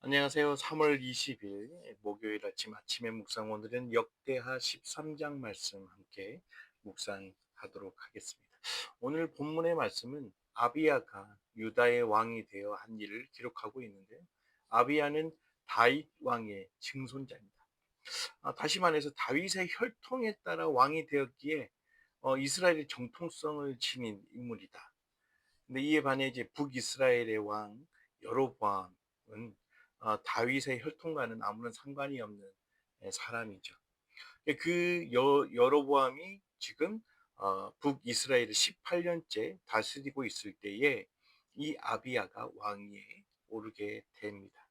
안녕하세요. 3월 20일 목요일 아침의 묵상 오늘은 역대하 13장 말씀 함께 묵상하도록 하겠습니다. 오늘 본문의 말씀은 아비야가 유다의 왕이 되어 한 일을 기록하고 있는데요. 아비야는 다윗 왕의 증손자입니다. 다시 말해서 다윗의 혈통에 따라 왕이 되었기에 이스라엘의 정통성을 지닌 인물이다. 근데 이에 반해 이제 북이스라엘의 왕 여로보암은 다윗의 혈통과는 아무런 상관이 없는 사람이죠. 여로보암이 지금 북이스라엘을 18년째 다스리고 있을 때에 이 아비야가 왕위에 오르게 됩니다.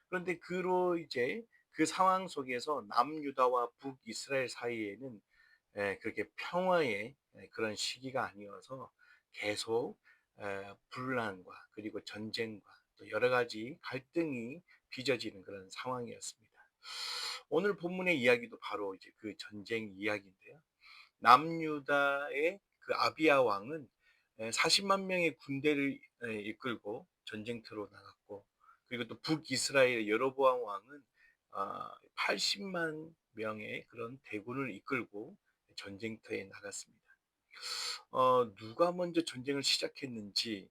그런데 그로 이제 그 상황 속에서 남유다와 북이스라엘 사이에는 그렇게 평화의 그런 시기가 아니어서 계속 분란과 그리고 전쟁과 또 여러 가지 갈등이 빚어지는 그런 상황이었습니다. 오늘 본문의 이야기도 바로 이제 그 전쟁 이야기인데요. 남유다의 그 아비야 왕은 40만 명의 군대를 이끌고 전쟁터로 나갔고, 그리고 또 북이스라엘의 여로보암 왕은 80만 명의 그런 대군을 이끌고 전쟁터에 나갔습니다. 누가 먼저 전쟁을 시작했는지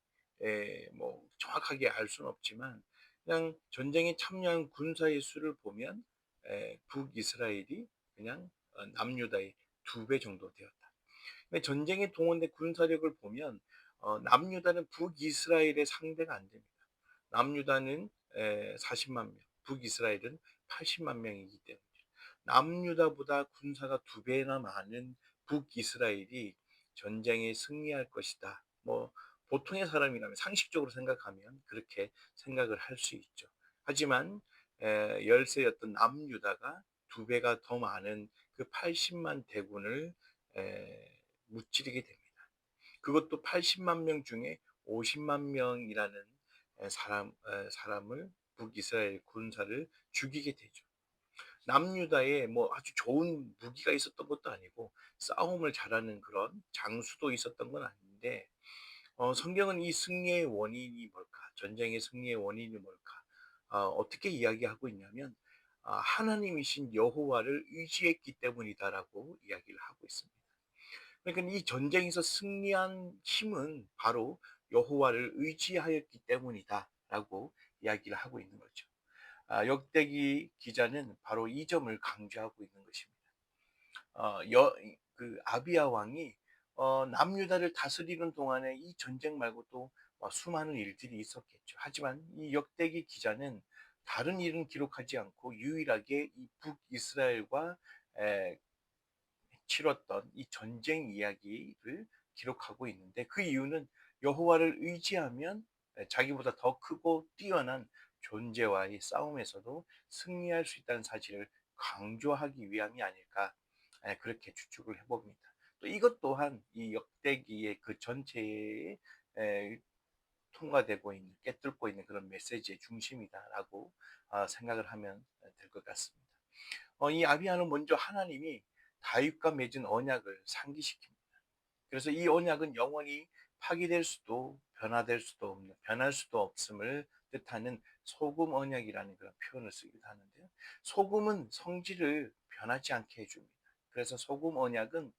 뭐 정확하게 알 수는 없지만, 그냥 전쟁에 참여한 군사의 수를 보면 북이스라엘이 그냥 남유다의 2배 정도 되었다. 근데 전쟁에 동원된 군사력을 보면 남유다는 북이스라엘의 상대가 안 됩니다. 남유다는 40만 명, 북이스라엘은 80만 명이기 때문에 남유다보다 군사가 2배나 많은 북이스라엘이 전쟁에 승리할 것이다. 뭐 보통의 사람이라면 상식적으로 생각하면 그렇게 생각을 할 수 있죠. 하지만 열세였던 남유다가 2배가 더 많은 그 80만 대군을 무찌르게 됩니다. 그것도 80만 명 중에 50만 명이라는 사람을 북이스라엘 군사를 죽이게 되죠. 남유다에 뭐 아주 좋은 무기가 있었던 것도 아니고 싸움을 잘하는 그런 장수도 있었던 건 아닌데, 성경은 이 승리의 원인이 뭘까? 전쟁의 승리의 원인이 뭘까? 어떻게 이야기하고 있냐면 하나님이신 여호와를 의지했기 때문이다라고 이야기를 하고 있습니다. 그러니까 이 전쟁에서 승리한 힘은 바로 여호와를 의지하였기 때문이다라고 이야기를 하고 있는 거죠. 역대기 기자는 바로 이 점을 강조하고 있는 것입니다. 그 아비야 왕이 남유다를 다스리는 동안에 이 전쟁 말고도 수많은 일들이 있었겠죠. 하지만 이 역대기 기자는 다른 일은 기록하지 않고 유일하게 이 북이스라엘과 에, 치렀던 이 전쟁 이야기를 기록하고 있는데, 그 이유는 여호와를 의지하면 자기보다 더 크고 뛰어난 존재와의 싸움에서도 승리할 수 있다는 사실을 강조하기 위함이 아닐까, 그렇게 추측을 해봅니다. 또 이것 또한 이 역대기의 그 전체에 에, 통과되고 있는, 꿰뚫고 있는 그런 메시지의 중심이다라고 생각을 하면 될 것 같습니다. 이 아비야는 먼저 하나님이 다윗과 맺은 언약을 상기시킵니다. 그래서 이 언약은 영원히 파기될 수도 변화될 수도 없는, 변할 수도 없음을 뜻하는 소금 언약이라는 그런 표현을 쓰기도 하는데요. 소금은 성질을 변하지 않게 해줍니다. 그래서 소금 언약은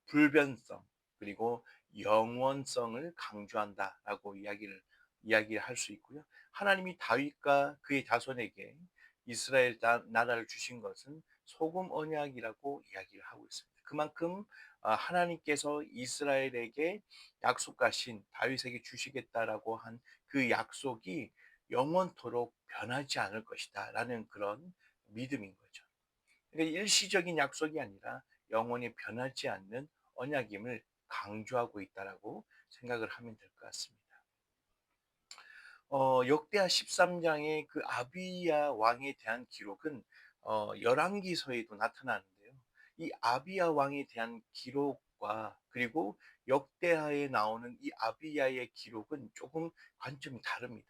불변성 그리고 영원성을 강조한다라고 이야기를 할 수 있고요. 하나님이 다윗과 그의 자손에게 이스라엘 나라를 주신 것은 소금 언약이라고 이야기를 하고 있습니다. 그만큼 하나님께서 이스라엘에게 약속하신 다윗에게 주시겠다라고 한 그 약속이 영원토록 변하지 않을 것이다라는 그런 믿음인 거죠. 그러니까 일시적인 약속이 아니라 영원히 변하지 않는 언약임을 강조하고 있다라고 생각을 하면 될 것 같습니다. 역대하 13장의 그 아비야 왕에 대한 기록은 열왕기서에도 나타나는데요. 이 아비야 왕에 대한 기록과 그리고 역대하에 나오는 이 아비야의 기록은 조금 관점이 다릅니다.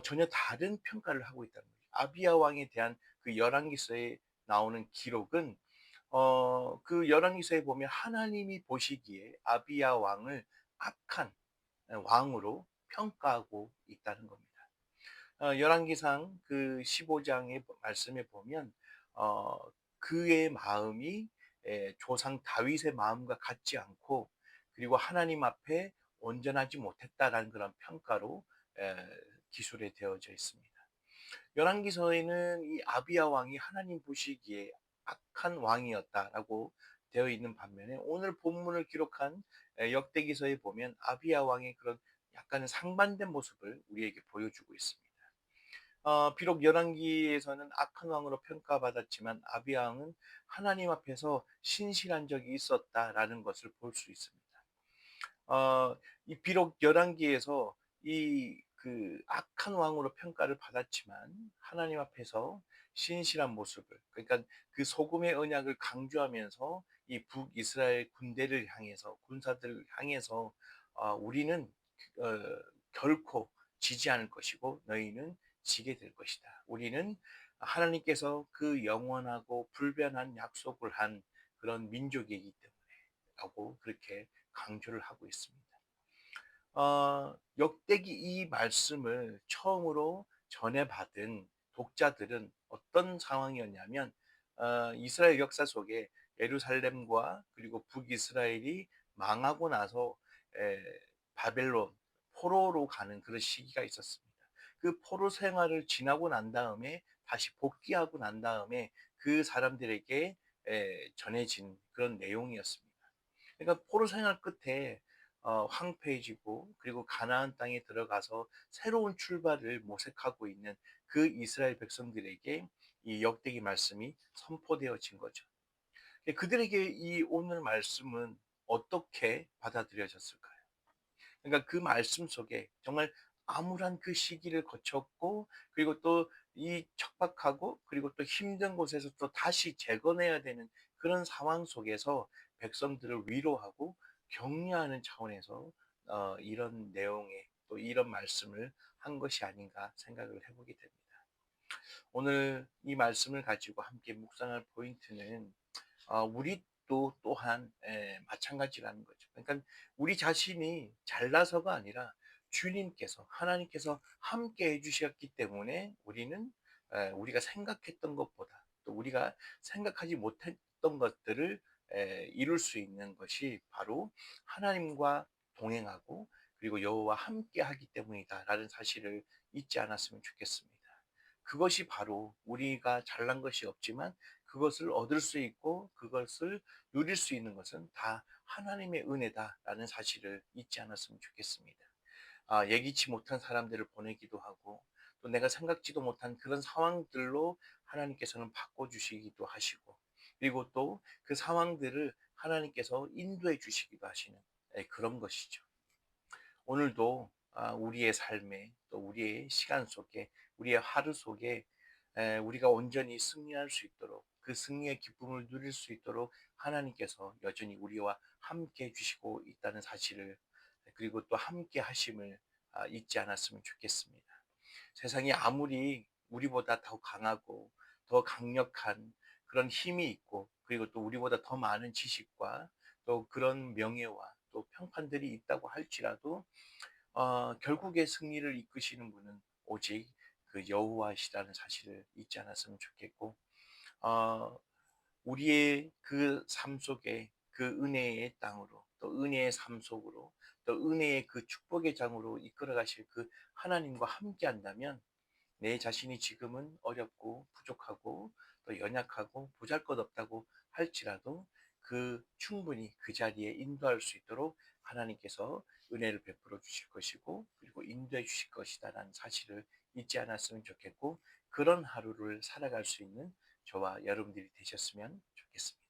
전혀 다른 평가를 하고 있다는 거죠. 아비야 왕에 대한 그 열왕기서에 나오는 기록은 그 열왕기서에 보면 하나님이 보시기에 아비야 왕을 악한 왕으로 평가하고 있다는 겁니다. 열왕기상 그 15 장의 말씀에 보면 어 그의 마음이 조상 다윗의 마음과 같지 않고, 그리고 하나님 앞에 온전하지 못했다라는 그런 평가로 에 기술에 되어져 있습니다. 열왕기서에는 이 아비야 왕이 하나님 보시기에 악한 왕이었다라고 되어 있는 반면에, 오늘 본문을 기록한 역대기서에 보면 아비야 왕의 그런 약간은 상반된 모습을 우리에게 보여주고 있습니다. 비록 열왕기에서는 악한 왕으로 평가받았지만 아비야 왕은 하나님 앞에서 신실한 적이 있었다라는 것을 볼 수 있습니다. 이 비록 열왕기에서 이 그 악한 왕으로 평가를 받았지만 하나님 앞에서 신실한 모습을, 그러니까 그 소금의 언약을 강조하면서 이 북이스라엘 군대를 향해서, 군사들을 향해서 우리는 어 결코 지지 않을 것이고 너희는 지게 될 것이다. 우리는 하나님께서 그 영원하고 불변한 약속을 한 그런 민족이기 때문에 라고 그렇게 강조를 하고 있습니다. 역대기 이 말씀을 처음으로 전해받은 독자들은 어떤 상황이었냐면, 이스라엘 역사 속에 예루살렘과 그리고 북이스라엘이 망하고 나서 에, 바벨론, 포로로 가는 그런 시기가 있었습니다. 그 포로 생활을 지나고 난 다음에 다시 복귀하고 난 다음에 그 사람들에게 전해진 그런 내용이었습니다. 그러니까 포로 생활 끝에 황폐해지고 그리고 가나안 땅에 들어가서 새로운 출발을 모색하고 있는 그 이스라엘 백성들에게 이 역대기 말씀이 선포되어진 거죠. 그들에게 이 오늘 말씀은 어떻게 받아들여졌을까요? 그러니까 그 말씀 속에 정말 암울한 그 시기를 거쳤고, 그리고 또 이 척박하고 그리고 또 힘든 곳에서 또 다시 재건해야 되는 그런 상황 속에서 백성들을 위로하고 격려하는 차원에서 이런 내용의 또 이런 말씀을 한 것이 아닌가 생각을 해보게 됩니다. 오늘 이 말씀을 가지고 함께 묵상할 포인트는 우리도 또한 마찬가지라는 거죠. 그러니까 우리 자신이 잘나서가 아니라 주님께서, 하나님께서 함께 해주셨기 때문에 우리는 우리가 생각했던 것보다 또 우리가 생각하지 못했던 것들을 이룰 수 있는 것이 바로 하나님과 동행하고 그리고 여호와 함께 하기 때문이다라는 사실을 잊지 않았으면 좋겠습니다. 그것이 바로 우리가 잘난 것이 없지만 그것을 얻을 수 있고 그것을 누릴 수 있는 것은 다 하나님의 은혜다라는 사실을 잊지 않았으면 좋겠습니다. 예기치 못한 사람들을 보내기도 하고 또 내가 생각지도 못한 그런 상황들로 하나님께서는 바꿔주시기도 하시고, 그리고 또 그 상황들을 하나님께서 인도해 주시기도 하시는 그런 것이죠. 오늘도 우리의 삶에 또 우리의 시간 속에 우리의 하루 속에 우리가 온전히 승리할 수 있도록, 그 승리의 기쁨을 누릴 수 있도록 하나님께서 여전히 우리와 함께 해 주시고 있다는 사실을, 그리고 또 함께 하심을 잊지 않았으면 좋겠습니다. 세상이 아무리 우리보다 더 강하고 더 강력한 그런 힘이 있고 그리고 또 우리보다 더 많은 지식과 또 그런 명예와 또 평판들이 있다고 할지라도 결국에 승리를 이끄시는 분은 오직 그 여호와시라는 사실을 잊지 않았으면 좋겠고, 어 우리의 그 삶 속에 그 은혜의 땅으로 또 은혜의 삶 속으로 또 은혜의 그 축복의 장으로 이끌어 가실 그 하나님과 함께 한다면 내 자신이 지금은 어렵고 부족하고 또 연약하고 보잘것없다고 할지라도 그 충분히 그 자리에 인도할 수 있도록 하나님께서 은혜를 베풀어 주실 것이고 그리고 인도해 주실 것이다라는 사실을 잊지 않았으면 좋겠고, 그런 하루를 살아갈 수 있는 저와 여러분들이 되셨으면 좋겠습니다.